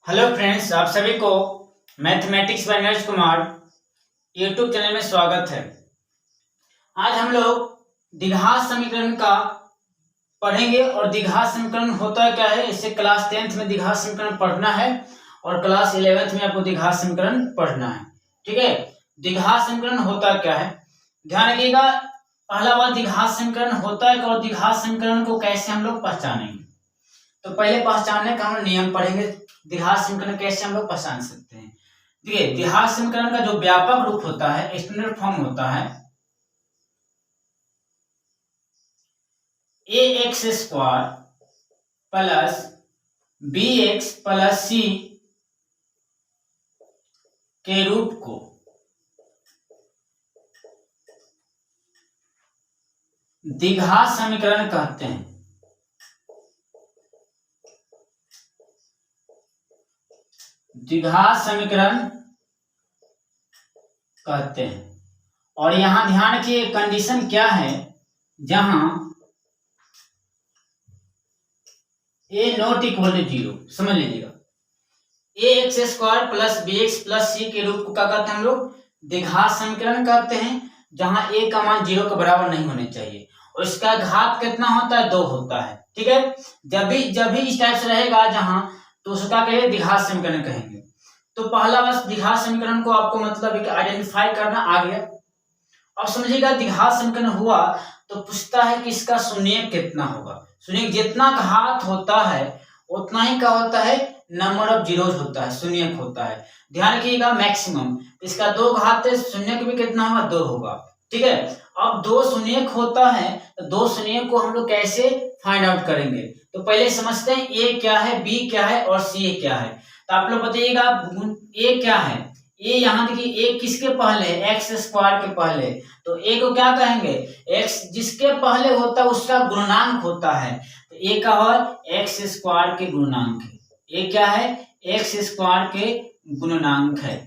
Hello friends, आप सभी को mathematics bye Neeraj Kumar YouTube channel में स्वागत है। आज हम लोग द्विघात समीकरण का पढ़ेंगे और द्विघात समीकरण होता क्या है। इससे क्लास 10th में द्विघात समीकरण पढ़ना है और क्लास 11th में आपको द्विघात समीकरण पढ़ना है। ठीक है, द्विघात समीकरण होता क्या है, ध्यान रखिएगा। पहला बात, द्विघात समीकरण होता है और द्विघात समीकरण को कैसे हम लोग पहचानेंगे। तो पहले पहचानने का हम नियम पढ़ेंगे, द्विघात समीकरण कैसे हम लोग पहचान सकते हैं। देखिए, द्विघात समीकरण का जो व्यापक रूप होता है, स्टैंडर्ड फॉर्म होता है ax² plus bx plus c के रूप को द्विघात समीकरण कहते हैं। द्विघात समीकरण कहते हैं। और यहां ध्यान रखिए, कंडीशन क्या है, जहां a नॉट इक्वल टू 0, समझ लीजिएगा। ax² plus bx plus c के रूप को क्या कहते हैं हम लोग, द्विघात समीकरण कहते हैं, जहां a का मान 0 के बराबर नहीं होने चाहिए और इसका घात कितना होता है, 2 होता है। ठीक है, जब भी इस टाइप से रहेगा जहां, तो उसका कहेंगे द्विघात समीकरण कहेंगे। तो पहला बस द्विघात समीकरण को आपको मतलब आइडेंटिफाई करना आ गया। अब समझिएगा, द्विघात समीकरण हुआ तो पूछता है कि इसका शून्यक कितना होगा। शून्यक जितना घात होता है उतना ही क्या होता है, नंबर ऑफ जीरोज होता है, शून्यक होता है। ध्यान रखिएगा, मैक्सिमम इसका 2 घात है, शून्यक भी कितना होगा, 2 होगा। ठीक है, अब 2 शून्यक होता है तो 2 शून्यक को हम लोग कैसे फाइंड आउट करेंगे। तो पहले समझते हैं a क्या है, b क्या है और c क्या है। तो आप लोग बताइएगा a क्या है। a यहाँ देखिए, a किसके पहले है, x² के पहले, तो a को क्या कहेंगे, x जिसके पहले होता है उसका गुणनांक होता है। तो a का है x² के गुणनांक है। a क्या है, x² के गुणनांक है,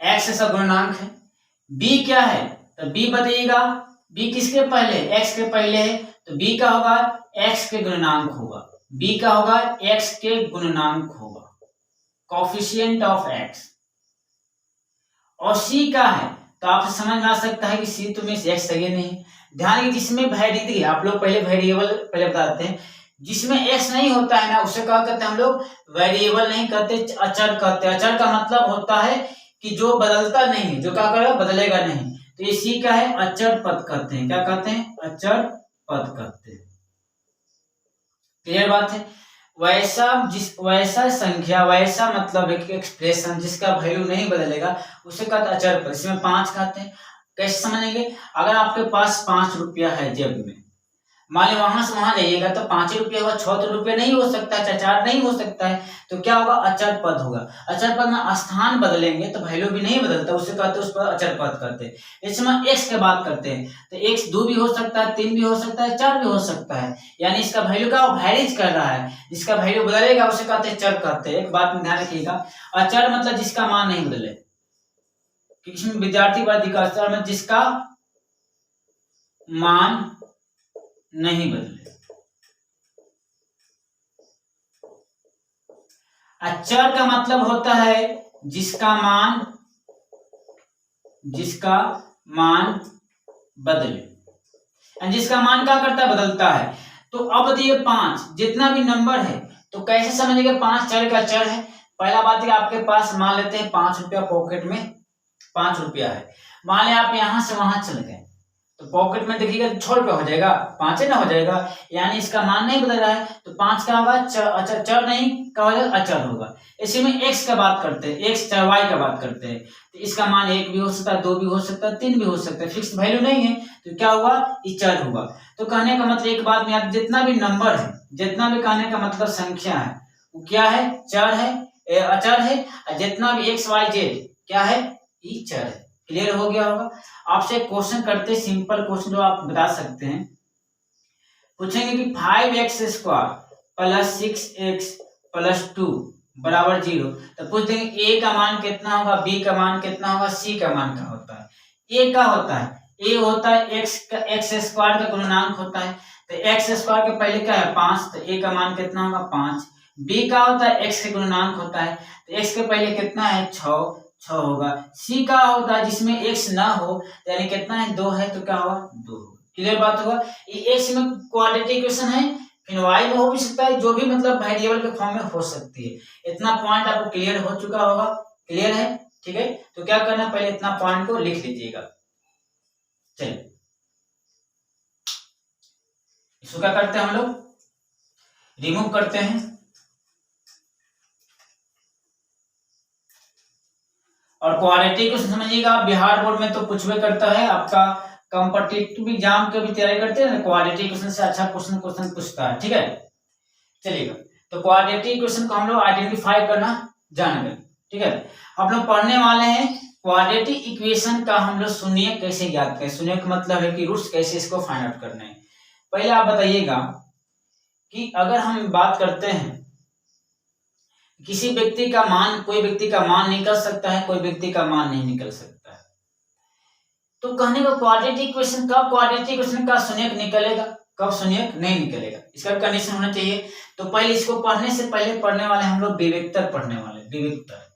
x का गुणनांक है। b क्या है, तो b बताइएगा, b किसके पहले, x के पहले है, तो b का होगा x के गुणनांक होगा। b का होगा x के गुणनांक होगा, कोएफिशिएंट ऑफ x। और c का है, तो आपसे समझ में आ सकता है कि c तो में x सही नहीं। ध्यान रखिए, जिसमें वेरिएबल, आप लोग पहले वेरिएबल पहले बताते हैं, जिसमें x नहीं होता है ना, उसे क्या कहते हैं हम लोग, वेरिएबल नहीं कहते, अचर कहते हैं। अचर का मतलब होता है कि जो बदलता नहीं है, जो क्या करेगा, बदलेगा नहीं। तो ये c का है, अचर पद कहते हैं। क्या कहते हैं, अचर पद कहते हैं। क्लियर बात है। वैसा संख्या, वैसा मतलब एक एक्सप्रेशन जिसका वैल्यू नहीं बदलेगा, उसे कहते हैं अचर पद। इसमें 5 कहते हैं। कैसे समझेंगे, अगर आपके पास 5 रुपया है जेब में, मान ली वहां से वहां जाइएगा तो 5 रुपया होगा, 6 रुपया नहीं हो सकता है, 4 नहीं हो सकता है, तो क्या होगा, अचर पद होगा। अचर पद में स्थान बदलेंगे तो वैल्यू भी नहीं बदलता, उसे कहते हैं, उस पर अचर पद कहते हैं। इसमें x की बात करते हैं तो x 2 भी हो सकता है, 3 भी हो सकता है, 4 भी हो सकता है, यानी इसका वैल्यू का वैरीज कर रहा है। जिसका वैल्यू बदलेगा उसे कहते हैं चर कहते हैं। एक बात में ध्यान रखिएगा, अचर मतलब जिसका मान नहीं बदले, इसमें विद्यार्थी वर्ग का अचर में जिसका मान नहीं बदले। अचर का मतलब होता है जिसका मान बदले, जिसका मान क्या करता है, बदलता है। तो अब ये 5 जितना भी नंबर है, तो कैसे समझेंगे, 5 चर का चर है। पहला बात है, आपके पास मान लेते हैं 5 रुपया पॉकेट में, 5 रुपया है। मान लें आप यहां से वहां चल गए, तो पॉकेट में देखिएगा 6 रुपया हो जाएगा, 5 ही ना हो जाएगा, यानी इसका मान नहीं बदल रहा है। तो 5 का होगा चर नहीं क्या होगा, अचर होगा। इसी में x का बात करते हैं, x चाहे y का बात करते हैं, तो इसका मान 1 भी हो सकता है, 2 भी हो सकता है, 3 भी हो सकता है, फिक्स वैल्यू नहीं है, तो क्या हुआ, ये चर हुआ। तो कहने का मतलब एक बात में याद, जितना भी नंबर है, जितना भी कहने का मतलब संख्या है, वो क्या है, चर है, अचर है। और जितना भी x y z क्या है, ये चर है। क्लियर हो गया होगा। आपसे क्वेश्चन करते, सिंपल क्वेश्चन जो आप बता सकते हैं, पूछेंगे कि 5x² प्लस 6x प्लस 2 बराबर 0, तो पूछ देंगे a का मान कितना होगा, b का मान कितना होगा, c का मान क्या होता है। a का होता है, a होता है x² का गुणनांक होता है, तो एक्स स्क्वायर के पहले क्या है 5, तो ए का मान कितना होगा 5। बी का होता है एक्स के गुणनांक होता है, तो एक्स के पहले कितना है 6 होगा। सी का होता है जिसमें एक्स ना हो, यानी कितना है 2 है, तो क्या होगा 2। क्लियर बात होगा। ये एक्स में क्वाड्रेटिक इक्वेशन है, फिर वाई में हो भी सकता है, जो भी मतलब वेरिएबल के फॉर्म में हो सकती है। इतना पॉइंट आपको क्लियर हो चुका होगा, क्लियर है, ठीक है। तो क्या करना, पहले इतना पॉइंट को लिख लीजिएगा। चलिए इसको क्या करते हैं हम लोग, रिमूव करते हैं। और क्वाड्रेटिक क्वेश्चन समझिएगा, बिहार बोर्ड में तो कुछ भी करता है, आपका कॉम्पिटिटिव एग्जाम के भी तैयारी करते हैं, क्वाड्रेटिक क्वेश्चन से अच्छा क्वेश्चन पूछता है, ठीक है। चलिएगा, तो क्वाड्रेटिक क्वेश्चन को हम लोग आइडेंटिफाई करना जान गए, ठीक है। हम लोग पढ़ने वाले हैं क्वाड्रेटिक इक्वेशन का हम लोग शून्य कैसे ज्ञात करें। शून्य का मतलब है कि रूट्स कैसे इसको फाइंड आउट करना है। पहले आप बताइएगा कि अगर हम बात करते हैं किसी व्यक्ति का मान, कोई व्यक्ति का मान निकल सकता है, कोई व्यक्ति का मान नहीं निकल सकता है, तो कहने को क्वाड्रेटिक इक्वेशन, कब क्वाड्रेटिक इक्वेशन का शून्यक निकलेगा, कब शून्यक नहीं निकलेगा, इसका कंडीशन होना चाहिए। तो पहले इसको पढ़ने से पहले पढ़ने वाले हम लोग विवेक्तर पढ़ने वाले, विवेक्तर,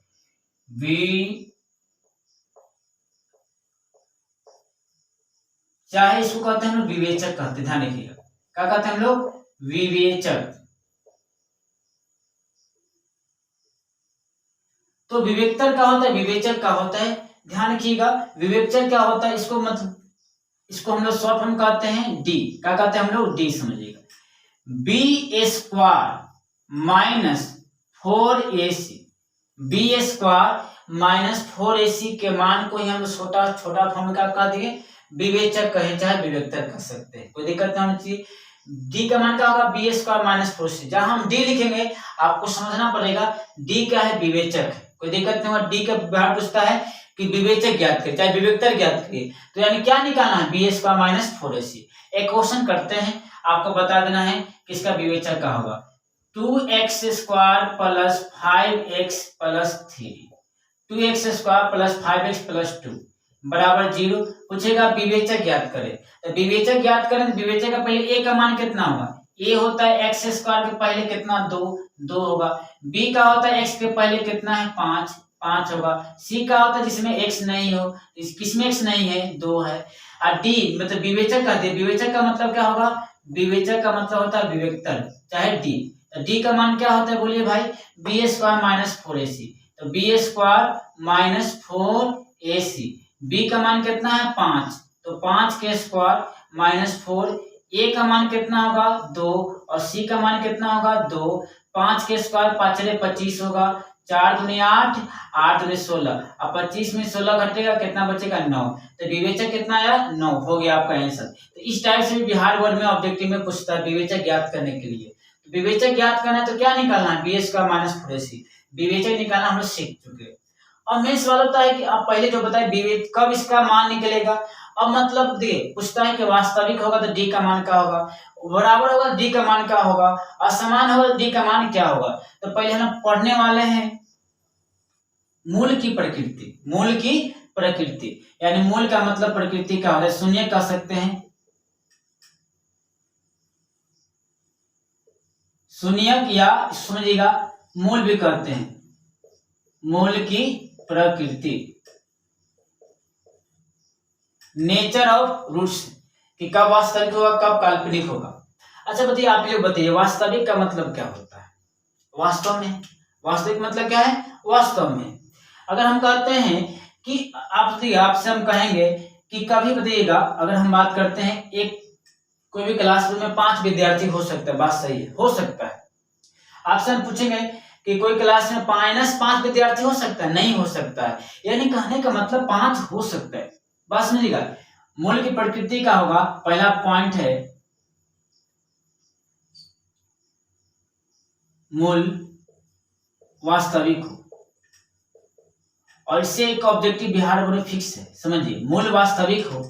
चाहे इसको कहते हैं हम लोग विवेचक कहते हैं, ध्यान रखिएगा, क्या कहते हैं हम लोग, विवेचक। तो विवेक्तर क्या होता है, विवेचक क्या होता है, ध्यान रखिएगा। विवेचक क्या होता है, इसको मतलब इसको हम लोग शॉर्ट फॉर्म कहते हैं डी, क्या कहते हैं हम लोग, डी समझिएगा। B square minus 4ac, B square minus 4ac के मान को ही हम छोटा छोटा फॉर्म का कह दिए, विवेचक कहें चाहे विवेक्तर कह सकते हैं, कोई दिक्कत नहीं होनी चाहिए। डी का मान क्या होगा, बी स्क्वायर माइनस 4ac, जहां हम डी लिखेंगे आपको समझना पड़ेगा डी क्या है, विवेचक है, कोई दिक्कत नहीं होगा। डी का बाहर पूछता है कि विवेचक ज्ञात करें चाहे विवेक्तर ज्ञात करें, तो यानी क्या निकालना है, बी स्क्वायर माइनस 4ac। एक क्वेश्चन करते हैं, आपको बता देना है किसका विवेचक का होगा, 2x square plus 5x plus 3, 2x square plus 5x plus 2 बराबर 0। पूछेगा विवेचक ज्ञात करें, तो विवेचक ज्ञात करें, विवेचक का पहले a का मान कितना होगा, a होता है x स्क्वायर के पहले कितना 2 होगा, b का होता है x के पहले कितना है 5 होगा, c का होता है जिसमें x नहीं हो, किसमें x नहीं है 2 है, और d मतलब विवेचक का, विवेचक का मतलब क्या होगा, विवेचक का मतलब होता है विवेक्तर चाहे d। तो d का मान क्या होता है बोलिए भाई, बी स्क्वायर माइनस 4ac, तो B square minus 4ac, b का मान कितना है 5, तो 5 के स्क्वायर माइनस 4, a का मान कितना होगा 2 और c का मान कितना होगा 2, 5 के स्क्वायर 5 25 होगा, 4 दूनी 8, 8 दूनी 16, अब 25 में 16 घटेगा कितना बचेगा 9, तो विवेचक कितना आया 9, हो गया आपका आंसर। तो इस टाइप से बिहार बोर्ड में ऑब्जेक्टिव में पूछता है विवेचक ज्ञात करने के लिए। तो विवेचक ज्ञात करना है तो क्या निकालना है, बी स्क्वायर माइनस 4ac, विवेचक निकालना हम लोग सीख चुके हैं। और मेन सवाल होता है कि आप पहले जो बताए विवेचक कब इसका मान निकलेगा, अब मतलब दे पूछता है कि वास्तविक होगा तो डी का मान क्या होगा, बराबर होगा डी का मान क्या होगा, असमान होगा डी का मान क्या होगा। तो पहले हम पढ़ने वाले हैं मूल की प्रकृति, मूल की प्रकृति यानी मूल का मतलब प्रकृति का होता है, शून्य कह सकते हैं, शून्यक या समझिएगा मूल भी कहते हैं, मूल की प्रकृति, नेचर ऑफ रूट्स, कि कब वास्तविक होगा कब काल्पनिक होगा। अच्छा बताइए, आप लोग बताइए वास्तविक का मतलब क्या होता है, वास्तव में, वास्तविक मतलब क्या है वास्तव में। अगर हम कहते हैं कि आपसे हम कहेंगे कि कभी बताइएगा, अगर हम बात करते हैं एक कोई भी क्लासरूम में 5 विद्यार्थी हो सकता है, बात सही है, हो सकता है। आपसे हम पूछेंगे कि कोई क्लास में -5 विद्यार्थी हो सकता है, नहीं हो सकता है, यानी कहने का मतलब 5 हो सकता है, बात समझिएगा। मूल की प्रकृति का होगा, पहला पॉइंट है मूल वास्तविक हो, और इससे एक ऑब्जेक्टिव बिहार बोर्ड में फिक्स है, समझिए मूल वास्तविक हो,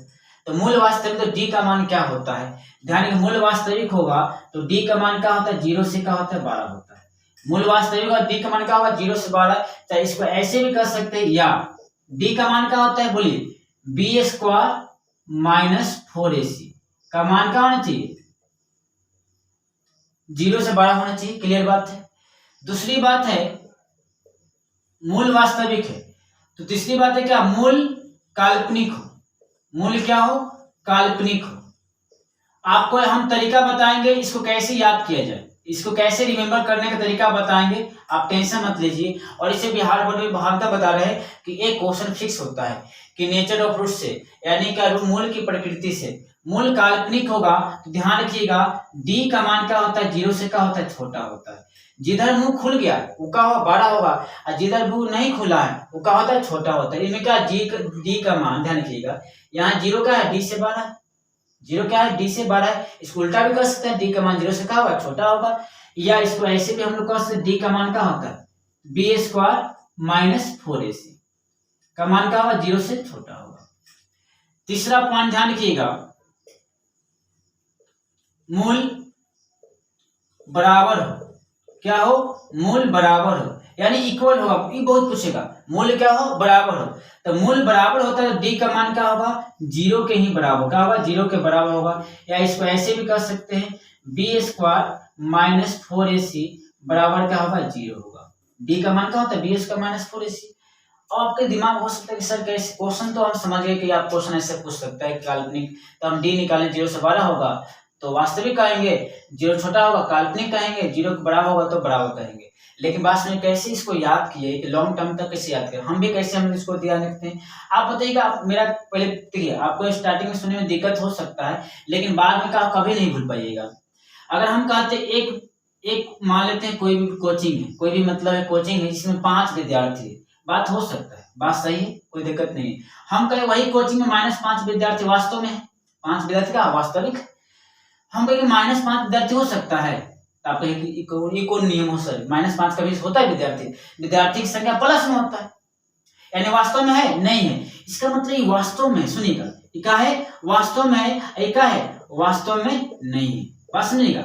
तो मूल वास्तविक तो डी का मान क्या होता है, ध्यान रखिए मूल वास्तविक होगा तो डी का मान क्या होता है 0 से क्या होता है 12 होता है, मूल वास्तविक और डी का मान क्या होगा 0 से 12, चाहे इसको ऐसे भी कर सकते हैं, या डी का मान क्या होता है बोलिए, बी स्क्वायर माइनस 4ac का मान क्या होना चाहिए 0 से बड़ा होना चाहिए, क्लियर बात है। दूसरी बात है मूल वास्तविक है। तो तीसरी बात है क्या, मूल काल्पनिक हो, मूल क्या हो, काल्पनिक हो। आपको हम तरीका बताएंगे इसको कैसे याद किया जाए, इसको कैसे रिमेम्बर करने का तरीका बताएंगे, आप टेंशन मत लीजिए। और इसे बिहार बोर्ड में भागता बता रहे हैं कि एक क्वेश्चन फिक्स होता है कि नेचर ऑफ रूट से, यानी क्या मूल की प्रकृति से मूल काल्पनिक होगा। तो ध्यान रखिएगा डी का मान क्या होता है, 0 से क्या होता है, छोटा होता है। जिधर मुंह खुल गया वो क्या होगा, बड़ा होगा, और जिधर मुंह नहीं खुला है वो क्या होता है, छोटा होता है। इनमें क्या डी का मान ध्यान रखिएगा, यहाँ 0 क्या है, डी से बड़ा है, 0 क्या है, डी से बड़ा है। इसको उल्टा भी कर सकते हैं, डी का मान 0 से क्या होगा, छोटा होगा। या इसको ऐसे भी हम लोग कह सकते हैं, डी का मान क्या होता है, बी स्क्वायर माइनस 4ac का मान क्या होगा, 0 से छोटा होगा। तीसरा पॉइंट ध्यान रखिएगा, मूल बराबर हो, क्या हो, मूल बराबर हो, यानी इक्वल होगा। ये बहुत पूछेगा, मूल क्या हो, बराबर हो। तो मूल बराबर होता है तो डी का मान क्या होगा, 0 के ही बराबर, क्या होगा, 0 के बराबर होगा। या इसको ऐसे भी कर सकते हैं, बी स्क्वायर माइनस 4ac बराबर क्या होगा, 0 होगा। डी का मान क्या होता है, बी स्क्वायर माइनस 4ac। और आपके दिमाग हो सकता है कि सर कैसे, क्वेश्चन तो हम समझ गए कि आप क्वेश्चन ऐसे पूछ सकता है काल्पनिक, तो हम डी निकालें, 0 से बड़ा होगा तो वास्तविक कहेंगे, 0 छोटा होगा काल्पनिक कहेंगे, 0 बड़ा होगा तो बराबर कहेंगे। लेकिन बात सुनिए कैसे इसको याद किए, कि लॉन्ग टर्म तक कैसे याद करें, हम भी कैसे हम इसको ध्यान रखते हैं। आप बताइएगा, आप मेरा पहले देखिए, आपको स्टार्टिंग में सुनने में दिक्कत हो सकता है, लेकिन बाद में आप कभी नहीं भूल पाइएगा। अगर हम कहते एक मान लेते हैं कोई भी कोचिंग है, कोई भी मतलब है कोचिंग है जिसमें 5 विद्यार्थी है, बात हो सकता है, बात सही है, कोई दिक्कत नहीं है। हम कहें वही कोचिंग में -5 विद्यार्थी वास्तव में है, 5 विद्यार्थी का वास्तविक, हम कहेंगे -5 विद्यार्थी हो सकता है, तो आप कहेंगे ये कौन नियम हो सर, -5 कभी होता है विद्यार्थी, विद्यार्थी की संख्या प्लस में होता है, यानी वास्तव में है, नहीं है। इसका मतलब ये वास्तव में, सुनिएगा, ये क्या है, वास्तव में है, ये क्या है, वास्तव में नहीं है। बात समझिएगा,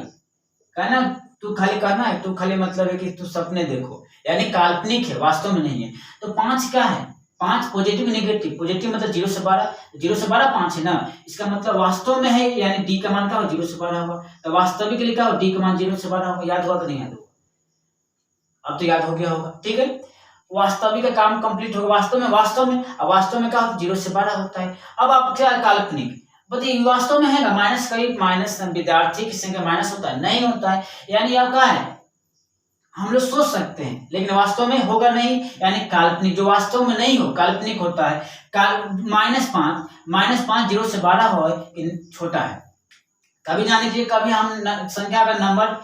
कहना तू खाली करना है, तू खाली मतलब है कि तू सपने देखो, यानी काल्पनिक है, वास्तव में नहीं है। तो 5 क्या है, 5 पॉजिटिव नेगेटिव, पॉजिटिव मतलब 0 से 12, 0 से 12 5 है ना, इसका मतलब वास्तव में है, यानी डी का मान क्या हो, 0 से 12 होगा। तो वास्तविक के लिए क्या हो, डी का मान 0 से 12 होगा। याद हुआ कि नहीं याद हुआ, अब तो याद हो गया होगा, ठीक है। वास्तविक का काम कंप्लीट होगा, वास्तव में क्या होता है, 0 से 12 होता है। अब आप क्या, काल्पनिक बताइए, वास्तव में है ना, माइनस करीब माइनस विद्यार्थी की संख्या माइनस होता है, नहीं होता है, यानी आप क्या है, हम लोग सोच सकते हैं लेकिन वास्तव में होगा नहीं, यानी काल्पनिक, जो वास्तव में नहीं हो काल्पनिक होता है। -5 0 से 12 हो छोटा है। कभी जान लीजिए, कभी हम संख्या का नंबर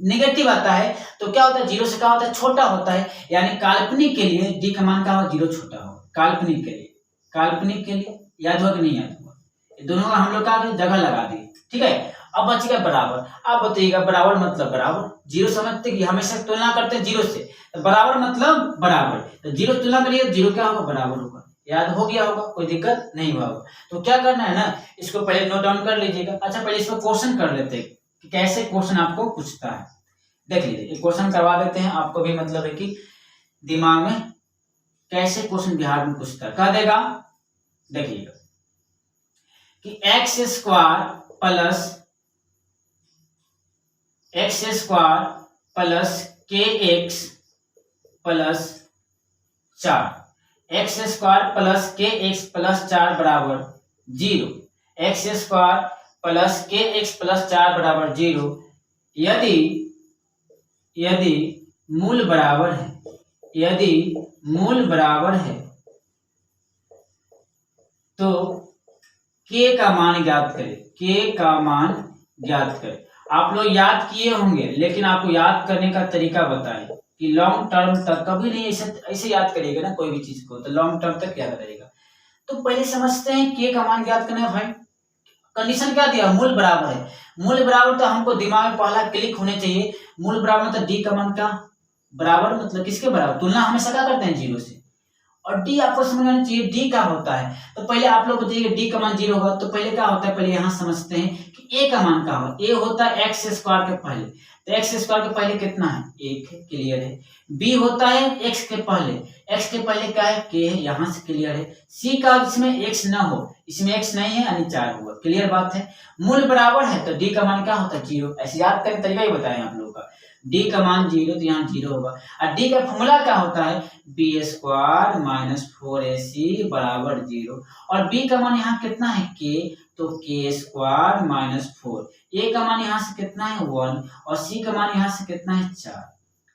नेगेटिव आता है तो क्या होता है, 0 से क्या होता है, छोटा होता है, यानी काल्पनिक के लिए डी का मान क्या हो, 0 छोटा हो, काल्पनिक के लिए याद हुआ कि नहीं याद हुआ, दोनों का हम लोग का जगह लगा दी, ठीक है। अब बचेगा बराबर, आप बताइएगा बराबर मतलब बराबर, 0 समझते कि हमेशा तुलना करते हैं 0 से, तो बराबर मतलब बराबर, तो 0 तुलना करिए, 0 क्या होगा, बराबर होगा। याद हो गया होगा, कोई दिक्कत नहीं हुआ होगा। तो क्या करना है ना, इसको पहले नोट डाउन कर लीजिएगा। अच्छा पहले इसको क्वेश्चन कर लेते हैं कि कैसे क्वेश्चन आपको पूछता है, देख लीजिए, क्वेश्चन करवा देते हैं आपको भी, मतलब है कि दिमाग में कैसे क्वेश्चन बिहार में पूछता है। कह देगा, देखिएगा कि x square plus kx plus 4, x square plus kx plus 4 बराबर 0, x square plus kx plus 4 बराबर 0 यदि मूल बराबर है, तो k का मान ज्ञात करें। आप लोग याद किए होंगे, लेकिन आपको याद करने का तरीका बताएं कि लॉन्ग टर्म तक कभी नहीं ऐसे याद करिएगा ना कोई भी चीज को, तो लॉन्ग टर्म तक याद रहेगा। तो पहले समझते हैं k का मान ज्ञात करना है भाई। कंडीशन क्या दिया, मूल बराबर है, मूल बराबर तो हमको दिमाग में पहला क्लिक होने चाहिए। मूल बराबर मतलब डी का मान क्या बराबर, मतलब किसके बराबर, तुलना हमेशा क्या करते हैं 0 से, और डी आपको समझ में आना चाहिए डी क्या होता है। तो पहले आप लोग बताइए डी का मान 0 होगा, तो पहले क्या होता है, पहले यहाँ समझते हैं कि ए का मान क्या होगा। ए होता है एक्स स्क्वायर के पहले, तो एक्स स्क्वायर के पहले कितना है, 1 है, क्लियर है। बी होता है एक्स के पहले, x के पहले क्या है k है, यहां से क्लियर है। c का इसमें x ना हो, इसमें x नहीं है यानी 4 हुआ, क्लियर बात है। मूल बराबर है तो d का मान क्या होता है 0। ऐसे याद करने तरीका ही बताएं आप लोगों का। d का मान 0 तो यहाँ 0 होगा। और d का फॉर्मूला क्या होता है b² - 4ac बराबर 0। और b का मान यहाँ कितना है k, तो k² - 4। a का मान यहाँ से कितना है 1 और c का मान यहाँ से कितना है 4,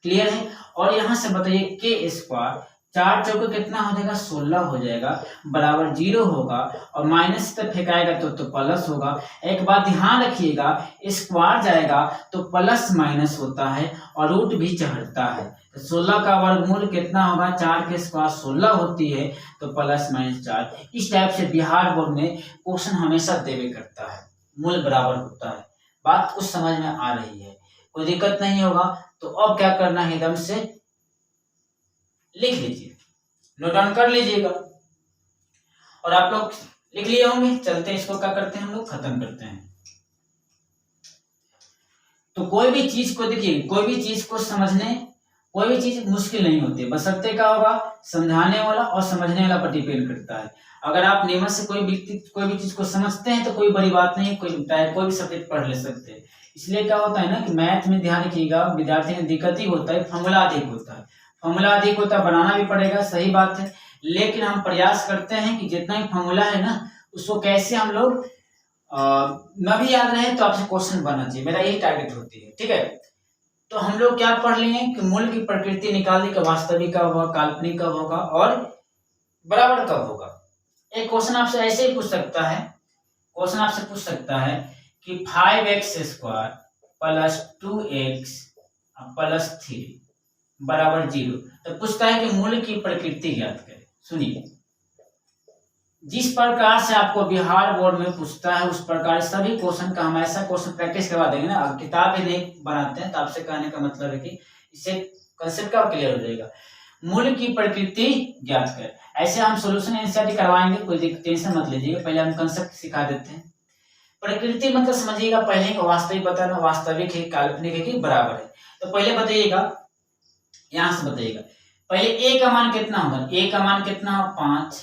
क्लियर है। और यहाँ से बताइए k², 4 चौके कितना हो जाएगा 16 हो जाएगा, बराबर 0 होगा। और माइनस तक फेंकाएगा तो प्लस होगा। एक बात ध्यान रखिएगा, स्क्वायर जाएगा तो प्लस माइनस होता है और रूट भी चढ़ता है। तो 16 का वर्गमूल कितना होगा, 4 के स्क्वायर 16 होती है, तो प्लस माइनस 4। इस टाइप से बिहार बोर्ड में क्वेश्चन हमेशा देवे करता है, मूल बराबर होता है। बात कुछ समझ में आ रही है, कोई दिक्कत नहीं होगा। तो अब क्या करना है, एकदम से लिख लीजिए, नोट डाउन कर लीजिएगा। और आप लोग लिख लिए होंगे, चलते हैं इसको क्या करते हैं हम लोग खत्म करते हैं। तो कोई भी चीज को देखिए, कोई भी चीज को समझने, कोई भी चीज मुश्किल नहीं होती, बशर्ते क्या होगा समझाने वाला और समझने वाला पर डिपेंड करता है। अगर आप नियम से कोई भी चीज को समझते हैं तो कोई बड़ी बात नहीं, कोई भी सब्जेक्ट पढ़ ले सकते हैं। इसलिए क्या होता है ना कि मैथ में ध्यान रखिएगा, विद्यार्थी में दिक्कत ही होता है, फॉर्मूला अधिक होता है। फॉर्मूला अधिक होता है, बनाना भी पड़ेगा, सही बात है। लेकिन हम प्रयास करते हैं कि जितना भी फॉर्मूला है ना उसको कैसे हम लोग न भी याद रहे तो आपसे क्वेश्चन बनना चाहिए, मेरा यही टारगेट होती है, ठीक है। तो हम लोग क्या पढ़ लिए कि मूल की प्रकृति निकाल दी, वास्तविक कब होगा, काल्पनिक कब होगा और बराबर कब होगा। एक क्वेश्चन आपसे ऐसे ही पूछ सकता है, क्वेश्चन आपसे पूछ सकता है कि 5x² + 2x + 3 बराबर 0। तो पूछता है कि मूल की प्रकृति ज्ञात करें। सुनिए, जिस प्रकार से आपको बिहार बोर्ड में पूछता है उस प्रकार सभी क्वेश्चन का हम ऐसा क्वेश्चन प्रैक्टिस करवा देंगे ना। अब किताब ही नहीं बनाते हैं तो आपसे कहने का मतलब है कि इससे कंसेप्ट का क्लियर हो जाएगा। मूल की प्रकृति ज्ञात कर, ऐसे हम सॉल्यूशन एनसीईआरटी करवाएंगे, कोई टेंशन मत लीजिएगा। पहले हम कंसेप्ट सिखा देते हैं। प्रकृति मतलब समझिएगा पहले का वास्तविक बताना, वास्तविक है, काल्पनिक है कि बराबर है। तो पहले बताइएगा, यहां से बताइएगा पहले a का मान कितना होगा, a का मान कितना हो 5,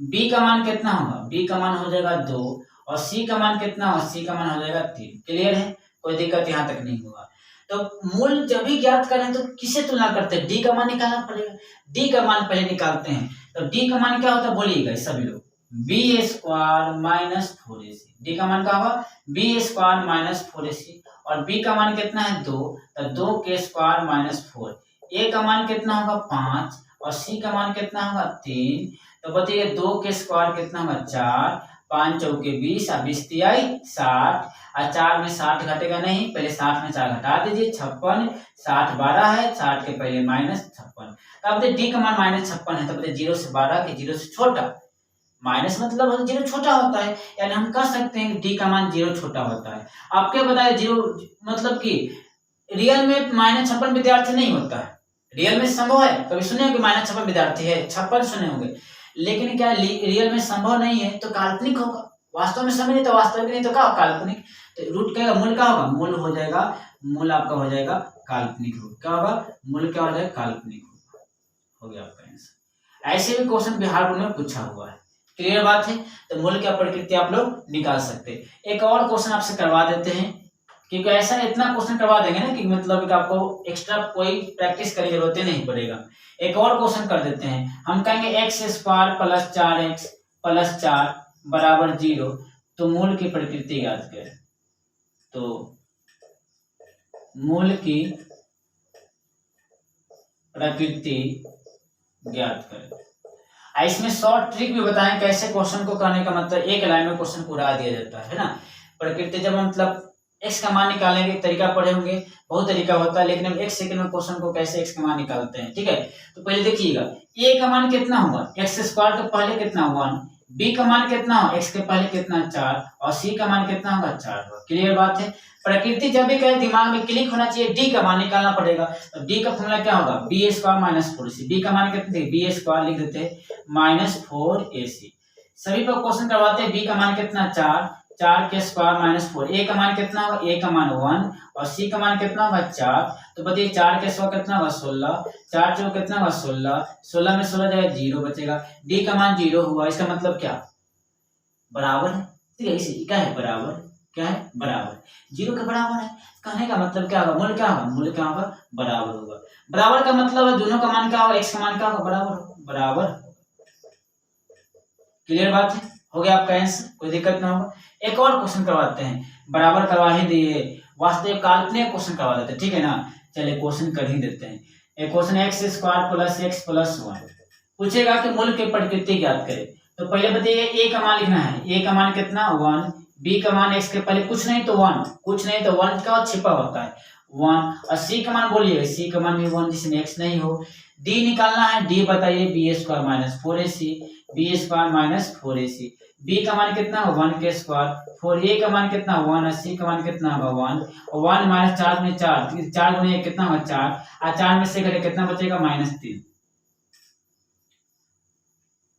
b का मान कितना होगा, b का मान हो जाएगा 2 और c का मान कितना होगा, c का मान हो जाएगा 3, क्लियर है, कोई दिक्कत यहाँ तक नहीं होगा। तो मूल जब भी ज्ञात करें तो किसे तुलना करते हैं, d का मान निकालना पड़ेगा। d का मान पहले निकालते हैं, तो d का मान क्या होता है बोलिएगा सभी लोग, b² - 4ac। d का मान क्या होगा b² - 4ac और b का मान कितना है 2, तो 2 के स्क्वायर - 4। a का मान कितना होगा 5 और c का मान कितना होगा 3। तो बताइए 2 के स्क्वायर कितना होगा 4, 5 चौके 20 और 20 तिहाई 60 और 4 में 60 घटेगा नहीं, पहले 60 में 4 घटा दीजिए 56, 60 12 है, 60 के पहले -56। अब डी का मान -56 है, तो बताइए 0 से 12 के 0 से छोटा, माइनस मतलब 0 छोटा होता है, यानी हम कह सकते हैं कि डी का मान 0 छोटा होता है। आपके बताया 0 मतलब कि रियल में -56 विद्यार्थी नहीं होता है, रियल में संभव है, कभी सुने हो कि -56 विद्यार्थी है, 56 सुने होंगे, लेकिन क्या रियल में संभव नहीं है तो काल्पनिक होगा। वास्तव में समझ नहीं तो वास्तविक, नहीं तो क्या काल्पनिक। तो रूट क्या मूल क्या होगा, मूल हो जाएगा, मूल आपका हो जाएगा काल्पनिक रूट, क्या होगा मूल क्या हो जाएगा काल्पनिक रूट, हो गया आपका आंसर। ऐसे भी क्वेश्चन बिहार बोर्ड में पूछा हुआ है, क्लियर बात है। तो मूल क्या प्रकृति आप लोग निकाल सकते हैं। एक और क्वेश्चन आपसे करवा देते हैं, क्योंकि ऐसा इतना क्वेश्चन करवा देंगे ना कि मतलब कि आपको एक्स्ट्रा कोई प्रैक्टिस करने की जरूरत नहीं पड़ेगा। एक और क्वेश्चन कर देते हैं, हम कहेंगे x² + 4x + 4 बराबर 0, तो मूल की प्रकृति ज्ञात करें। तो मूल की प्रकृति ज्ञात करें। इसमें शॉर्ट ट्रिक भी बताएं कैसे क्वेश्चन को करने का, मतलब एक लाइन में क्वेश्चन को उड़ा दिया जाता है ना। प्रकृति जब मतलब x का मान निकालेंगे, तरीका पढ़े होंगे, बहुत तरीका होता है, लेकिन हम 1 सेकंड में क्वेश्चन को कैसे x का मान निकालते हैं, ठीक है। तो पहले देखिएगा a का मान कितना होगा, x² के पहले कितना 1, b का मान कितना हो, x के पहले कितना 4 और c का मान कितना होगा 4 होगा, क्लियर बात है। प्रकृति जब भी कहे दिमाग में क्लिक होना चाहिए, d का मान निकालना पड़ेगा। तो d का फॉर्मूला क्या होगा b² - 4ac, b का मान कितना b² लिख देते हैं -4ac। सभी पर क्वेश्चन करवाते हैं, b का मान कितना 4 के स्क्वायर माइनस 4। ए का मान कितना होगा, ए का मान 1 और सी का मान कितना होगा 4। तो बताइए 4 के स्क्वायर कितना होगा 16, 4 चौक कितना होगा 16, 16 में 16 जाएगा 0 बचेगा। डी का मान 0 हुआ, इसका मतलब क्या, बराबर है। ठीक है, इसी क्या है बराबर, क्या है बराबर, 0 के बराबर है। कहने का मतलब क्या होगा, मूल्य क्या होगा, मूल्य क्या होगा, बराबर होगा। बराबर का मतलब है दोनों का मान क्या होगा, एक्स का मान क्या होगा, बराबर होगा, बराबर। क्लियर बात है, हो गया आपका आंसर, कोई दिक्कत ना होगा। एक और क्वेश्चन करवाते हैं, बराबर करवा ही दिए, वास्तविक काल्पनिक क्वेश्चन करवा देते हैं, ठीक है ना। चलिए क्वेश्चन कर ही देते हैं। एक question x square plus x plus 1 पूछेगा कि मूल की प्रकृति ज्ञात करें। तो पहले बताइए ए का मान लिखना है, ए का मान कितना 1, बी का मान एक्स के पहले कुछ नहीं तो 1, कुछ नहीं तो 1 का छिपा होता है 1, और सी का मान बोलिए, सी का मान भी 1 जिसमें एक्स नहीं हो। डी निकालना है, डी बताइए B square minus 4ac, B square minus 4ac। B का मान कितना होगा 1 के स्क्वायर, 4 ए का मान कितना 1 और सी का मान कितना होगा 1, और 1 माइनस 4 में 4, 4 गुणे कितना होगा 4, और 4 में से घटे कितना बचेगा -3।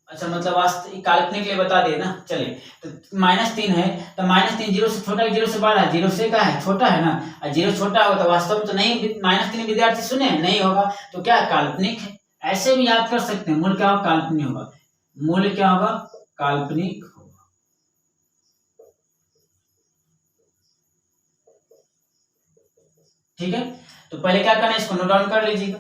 अच्छा मतलब वास्तविक काल्पनिक के लिए बता दिए ना। चलिए तो -3 है, तो -3 जीरो से छोटा है, जीरो से बड़ा है, जीरो से क्या है छोटा है ना, और जीरो छोटा होगा तो वास्तव में तो नहीं, -3 विद्यार्थी सुने नहीं होगा, तो क्या काल्पनिक है। ऐसे भी याद कर सकते हैं, मूल क्या होगा काल्पनिक होगा, मूल क्या होगा काल्पनिक होगा। ठीक है, तो पहले क्या करना है, इसको नोट डाउन कर लीजिएगा।